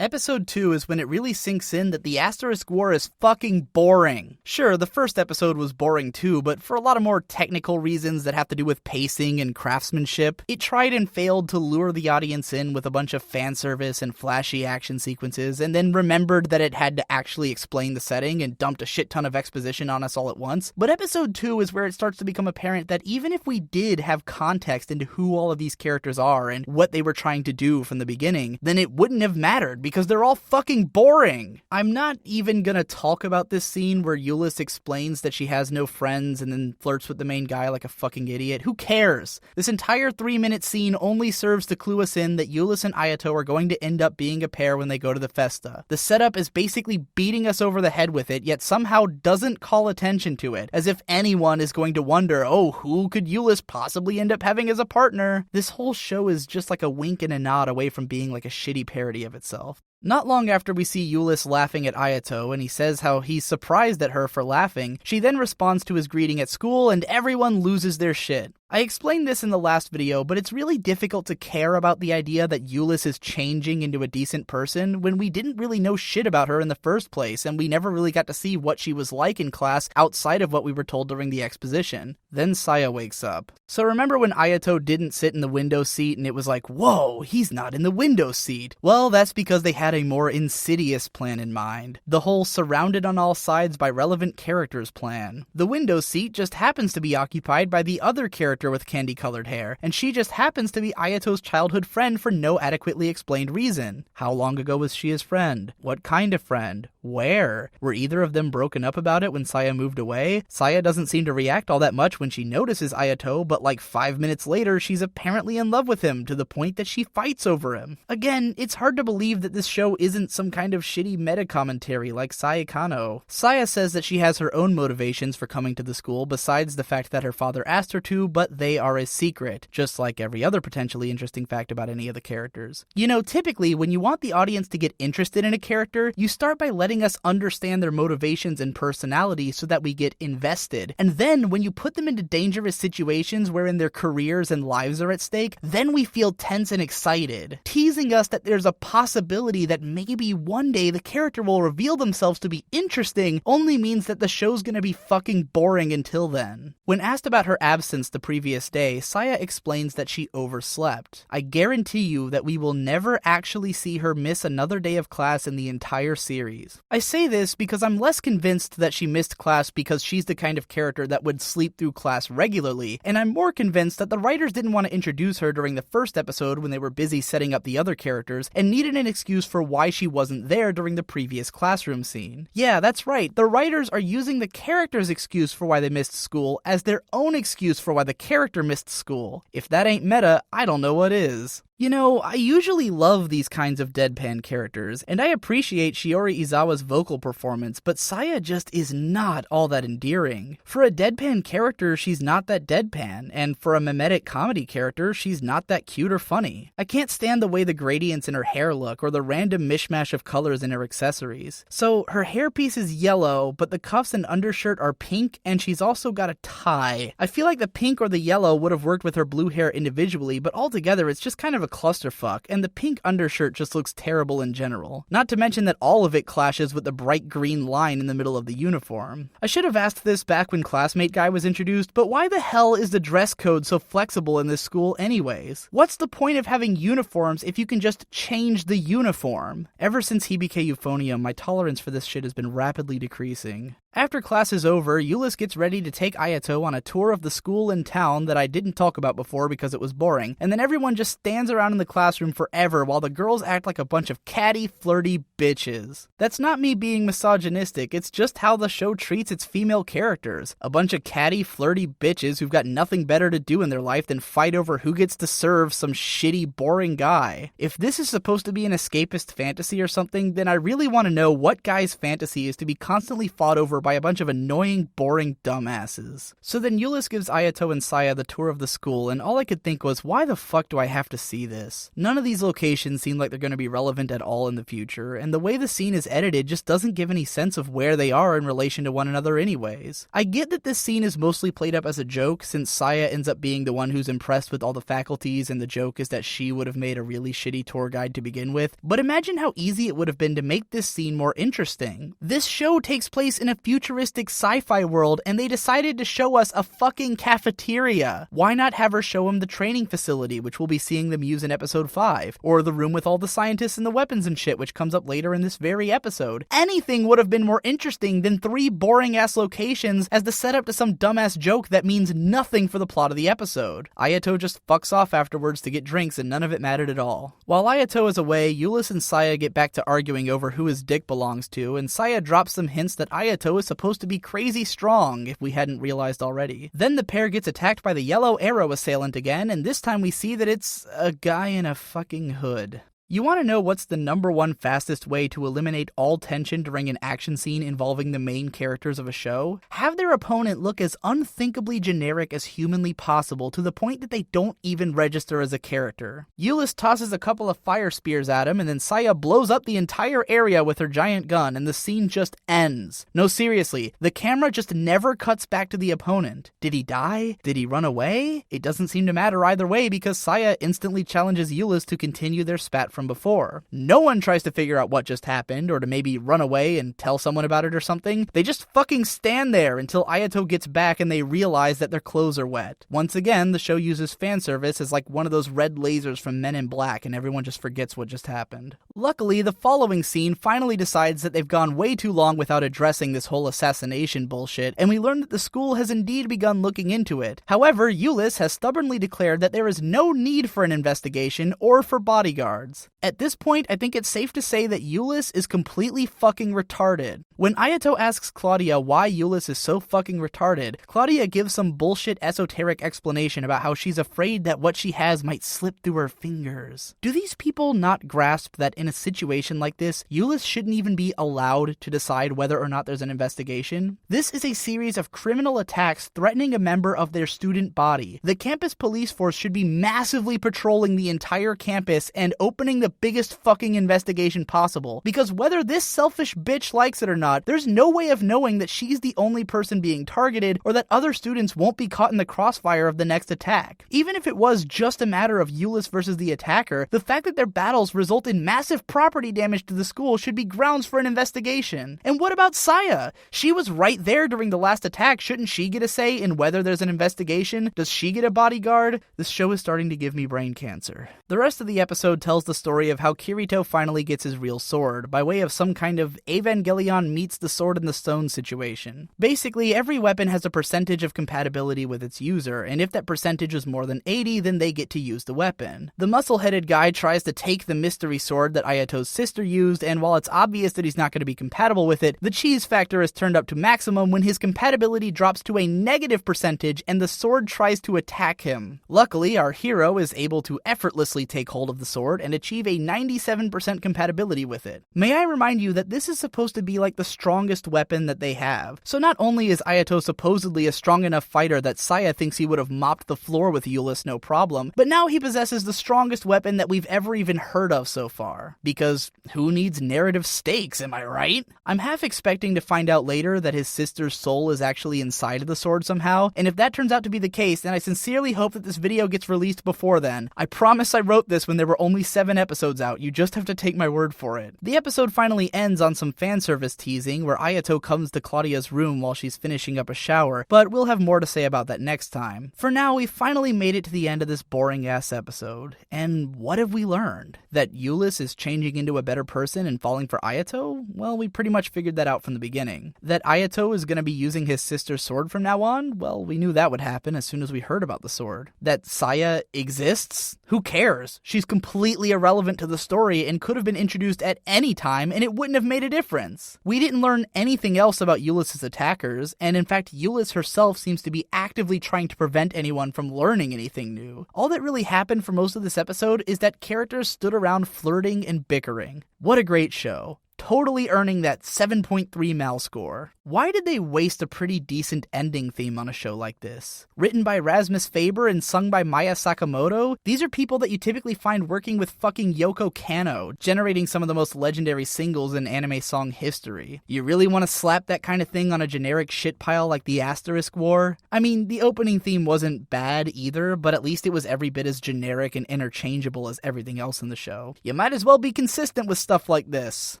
Episode 2 is when it really sinks in that the Asterisk War is fucking boring. Sure, the first episode was boring too, but for a lot of more technical reasons that have to do with pacing and craftsmanship, it tried and failed to lure the audience in with a bunch of fan service and flashy action sequences, and then remembered that it had to actually explain the setting and dumped a shit ton of exposition on us all at once. But episode 2 is where it starts to become apparent that even if we did have context into who all of these characters are and what they were trying to do from the beginning, then it wouldn't have mattered because they're all fucking boring. I'm not even gonna talk about this scene where Euless explains that she has no friends and then flirts with the main guy like a fucking idiot. Who cares? This entire 3-minute scene only serves to clue us in that Euless and Ayato are going to end up being a pair when they go to the festa. The setup is basically beating us over the head with it, yet somehow doesn't call attention to it, as if anyone is going to wonder, oh, who could Euless possibly end up having as a partner? This whole show is just like a wink and a nod away from being like a shitty parody of itself. Not long after we see Euless laughing at Ayato and he says how he's surprised at her for laughing, she then responds to his greeting at school and everyone loses their shit. I explained this in the last video, but it's really difficult to care about the idea that Euless is changing into a decent person when we didn't really know shit about her in the first place and we never really got to see what she was like in class outside of what we were told during the exposition. Then Saya wakes up. So remember when Ayato didn't sit in the window seat and it was like, whoa, he's not in the window seat? Well, that's because they had a more insidious plan in mind. The whole surrounded on all sides by relevant characters plan. The window seat just happens to be occupied by the other character with candy-colored hair, and she just happens to be Ayato's childhood friend for no adequately explained reason. How long ago was she his friend? What kind of friend? Where? Were either of them broken up about it when Saya moved away? Saya doesn't seem to react all that much when she notices Ayato, but like 5 minutes later, she's apparently in love with him to the point that she fights over him. Again, it's hard to believe that this show isn't some kind of shitty meta-commentary like Saekano. Saya says that she has her own motivations for coming to the school besides the fact that her father asked her to, but they are a secret, just like every other potentially interesting fact about any of the characters. You know, typically, when you want the audience to get interested in a character, you start by letting us understand their motivations and personality so that we get invested. And then, when you put them into dangerous situations wherein their careers and lives are at stake, then we feel tense and excited. Teasing us that there's a possibility that maybe one day the character will reveal themselves to be interesting only means that the show's gonna be fucking boring until then. When asked about her absence the previous day, Saya explains that she overslept. I guarantee you that we will never actually see her miss another day of class in the entire series. I say this because I'm less convinced that she missed class because she's the kind of character that would sleep through class regularly, and I'm more convinced that the writers didn't want to introduce her during the first episode when they were busy setting up the other characters, and needed an excuse for why she wasn't there during the previous classroom scene. Yeah, that's right, the writers are using the character's excuse for why they missed school as their own excuse for why the character missed school. If that ain't meta, I don't know what is. You know, I usually love these kinds of deadpan characters, and I appreciate Shiori Izawa's vocal performance, but Saya just is not all that endearing. For a deadpan character, she's not that deadpan, and for a mimetic comedy character, she's not that cute or funny. I can't stand the way the gradients in her hair look, or the random mishmash of colors in her accessories. So, her hairpiece is yellow, but the cuffs and undershirt are pink, and she's also got a tie. I feel like the pink or the yellow would have worked with her blue hair individually, but altogether it's just kind of a clusterfuck, and the pink undershirt just looks terrible in general. Not to mention that all of it clashes with the bright green line in the middle of the uniform. I should have asked this back when Classmate Guy was introduced, but why the hell is the dress code so flexible in this school anyways? What's the point of having uniforms if you can just change the uniform? Ever since Hibike Euphonium, my tolerance for this shit has been rapidly decreasing. After class is over, Euless gets ready to take Ayato on a tour of the school and town that I didn't talk about before because it was boring, and then everyone just stands around in the classroom forever while the girls act like a bunch of catty, flirty bitches. That's not me being misogynistic, it's just how the show treats its female characters. A bunch of catty, flirty bitches who've got nothing better to do in their life than fight over who gets to serve some shitty, boring guy. If this is supposed to be an escapist fantasy or something, then I really want to know what guy's fantasy is to be constantly fought over over by a bunch of annoying, boring dumbasses. So then Euless gives Ayato and Saya the tour of the school, and all I could think was, why the fuck do I have to see this? None of these locations seem like they're going to be relevant at all in the future, and the way the scene is edited just doesn't give any sense of where they are in relation to one another anyways. I get that this scene is mostly played up as a joke, since Saya ends up being the one who's impressed with all the faculties, and the joke is that she would have made a really shitty tour guide to begin with, but imagine how easy it would have been to make this scene more interesting. This show takes place in a futuristic sci-fi world, and they decided to show us a fucking cafeteria. Why not have her show him the training facility, which we'll be seeing them use in episode 5, or the room with all the scientists and the weapons and shit, which comes up later in this very episode? Anything would have been more interesting than 3 boring-ass locations as the setup to some dumbass joke that means nothing for the plot of the episode. Ayato just fucks off afterwards to get drinks, and none of it mattered at all. While Ayato is away, Euless and Saya get back to arguing over who his dick belongs to, and Saya drops some hints that Ayato is supposed to be crazy strong, if we hadn't realized already. Then the pair gets attacked by the yellow arrow assailant again, and this time we see that it's a guy in a fucking hood. You want to know what's the #1 fastest way to eliminate all tension during an action scene involving the main characters of a show? Have their opponent look as unthinkably generic as humanly possible, to the point that they don't even register as a character. Euless tosses a couple of fire spears at him, and then Saya blows up the entire area with her giant gun, and the scene just ends. No, seriously, the camera just never cuts back to the opponent. Did he die? Did he run away? It doesn't seem to matter either way, because Saya instantly challenges Euless to continue their spat from before. No one tries to figure out what just happened, or to maybe run away and tell someone about it or something. They just fucking stand there until Ayato gets back and they realize that their clothes are wet. Once again, the show uses fan service as like one of those red lasers from Men in Black, and everyone just forgets what just happened. Luckily, the following scene finally decides that they've gone way too long without addressing this whole assassination bullshit, and we learn that the school has indeed begun looking into it. However, Euless has stubbornly declared that there is no need for an investigation or for bodyguards. At this point, I think it's safe to say that Euless is completely fucking retarded. When Ayato asks Claudia why Euless is so fucking retarded, Claudia gives some bullshit esoteric explanation about how she's afraid that what she has might slip through her fingers. Do these people not grasp that in a situation like this, Euless shouldn't even be allowed to decide whether or not there's an investigation? This is a series of criminal attacks threatening a member of their student body. The campus police force should be massively patrolling the entire campus and opening the biggest fucking investigation possible, because whether this selfish bitch likes it or not, there's no way of knowing that she's the only person being targeted, or that other students won't be caught in the crossfire of the next attack. Even if it was just a matter of Euless versus the attacker, the fact that their battles result in massive property damage to the school should be grounds for an investigation. And what about Saya? She was right there during the last attack. Shouldn't she get a say in whether there's an investigation? Does she get a bodyguard? This show is starting to give me brain cancer. The rest of the episode tells the story of how Kirito finally gets his real sword, by way of some kind of Evangelion meets the Sword in the Stone situation. Basically, every weapon has a percentage of compatibility with its user, and if that percentage is more than 80, then they get to use the weapon. The muscle-headed guy tries to take the mystery sword that Ayato's sister used, and while it's obvious that he's not going to be compatible with it, the cheese factor is turned up to maximum when his compatibility drops to a negative percentage and the sword tries to attack him. Luckily, our hero is able to effortlessly take hold of the sword and achieve a 97% compatibility with it. May I remind you that this is supposed to be like the strongest weapon that they have. So not only is Ayato supposedly a strong enough fighter that Saya thinks he would have mopped the floor with Euless no problem, but now he possesses the strongest weapon that we've ever even heard of so far. Because who needs narrative stakes, am I right? I'm half expecting to find out later that his sister's soul is actually inside of the sword somehow, and if that turns out to be the case, then I sincerely hope that this video gets released before then. I promise I wrote this when there were only 7 episodes out, you just have to take my word for it. The episode finally ends on some fan service teasing, where Ayato comes to Claudia's room while she's finishing up a shower, but we'll have more to say about that next time. For now, we finally made it to the end of this boring-ass episode, and what have we learned? That Euless is changing into a better person and falling for Ayato? Well, we pretty much figured that out from the beginning. That Ayato is going to be using his sister's sword from now on? Well, we knew that would happen as soon as we heard about the sword. That Saya exists? Who cares? She's completely irrelevant to the story and could have been introduced at any time and it wouldn't have made a difference. We didn't learn anything else about Euless' attackers, and in fact, Euless herself seems to be actively trying to prevent anyone from learning anything new. All that really happened for most of this episode is that characters stood around flirting and bickering. What a great show. totally earning that 7.3 Mal score. Why did they waste a pretty decent ending theme on a show like this? Written by Rasmus Faber and sung by Maya Sakamoto, these are people that you typically find working with fucking Yoko Kanno, generating some of the most legendary singles in anime song history. You really want to slap that kind of thing on a generic shitpile like the Asterisk War? I mean, the opening theme wasn't bad either, but at least it was every bit as generic and interchangeable as everything else in the show. You might as well be consistent with stuff like this.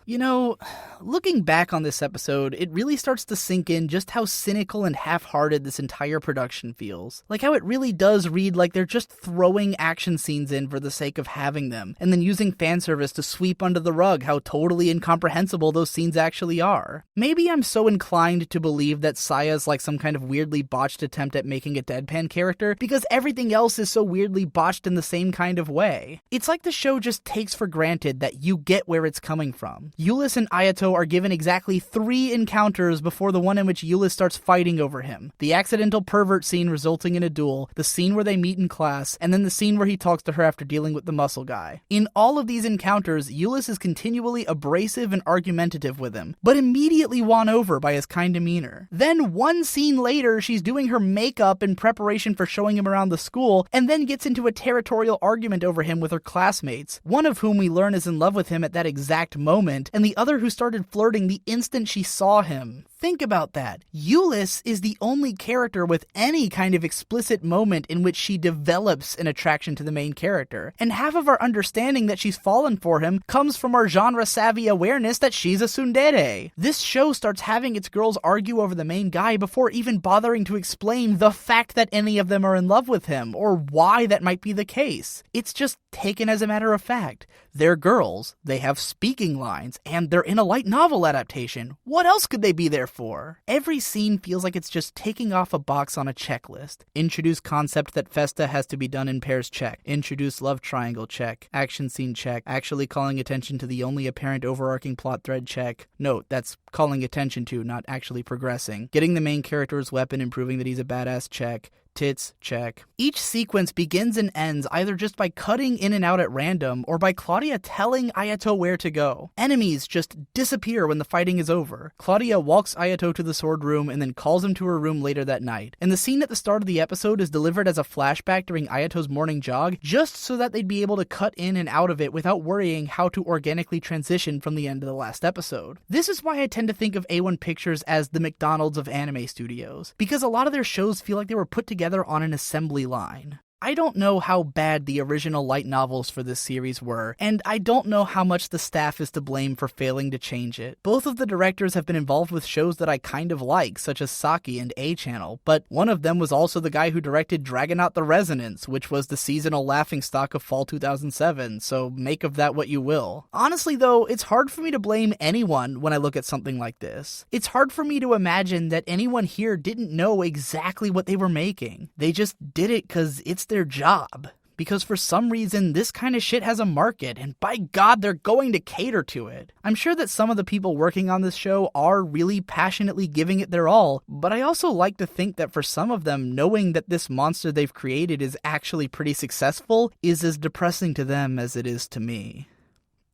You know, looking back on this episode, it really starts to sink in just how cynical and half-hearted this entire production feels. Like how it really does read like they're just throwing action scenes in for the sake of having them, and then using fan service to sweep under the rug how totally incomprehensible those scenes actually are. Maybe I'm so inclined to believe that Saya's like some kind of weirdly botched attempt at making a deadpan character because everything else is so weirdly botched in the same kind of way. It's like the show just takes for granted that you get where it's coming from. Yulis and Ayato are given exactly 3 encounters before the one in which Yulis starts fighting over him. The accidental pervert scene resulting in a duel, the scene where they meet in class, and then the scene where he talks to her after dealing with the muscle guy. In all of these encounters, Yulis is continually abrasive and argumentative with him, but immediately won over by his kind demeanor. Then one scene later, she's doing her makeup in preparation for showing him around the school, and then gets into a territorial argument over him with her classmates, one of whom we learn is in love with him at that exact moment, and the other who started flirting the instant she saw him. Think about that. Yulis is the only character with any kind of explicit moment in which she develops an attraction to the main character, and half of our understanding that she's fallen for him comes from our genre-savvy awareness that she's a tsundere. This show starts having its girls argue over the main guy before even bothering to explain the fact that any of them are in love with him, or why that might be the case. It's just taken as a matter of fact. They're girls, they have speaking lines, and they're in a light novel adaptation. What else could they be there for? Every scene feels like it's just taking off a box on a checklist. Introduce concept that Festa has to be done in pairs, check. Introduce love triangle, check. Action scene, check. Actually calling attention to the only apparent overarching plot thread, check. Note, that's calling attention to, not actually progressing. Getting the main character's weapon and proving that he's a badass, check. Tits, check. Each sequence begins and ends either just by cutting in and out at random or by Claudia telling Ayato where to go. Enemies just disappear when the fighting is over. Claudia walks Ayato to the sword room and then calls him to her room later that night. And the scene at the start of the episode is delivered as a flashback during Ayato's morning jog just so that they'd be able to cut in and out of it without worrying how to organically transition from the end of the last episode. This is why I tend to think of A1 Pictures as the McDonald's of anime studios, because a lot of their shows feel like they were put together on an assembly line. I don't know how bad the original light novels for this series were, and I don't know how much the staff is to blame for failing to change it. Both of the directors have been involved with shows that I kind of like, such as Saki and A-Channel, but one of them was also the guy who directed Dragonaut the Resonance, which was the seasonal laughingstock of fall 2007, so make of that what you will. Honestly though, it's hard for me to blame anyone when I look at something like this. It's hard for me to imagine that anyone here didn't know exactly what they were making. They just did it because it's their job. Because for some reason, this kind of shit has a market, and by God, they're going to cater to it. I'm sure that some of the people working on this show are really passionately giving it their all, but I also like to think that for some of them, knowing that this monster they've created is actually pretty successful is as depressing to them as it is to me.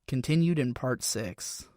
Continued in part 6.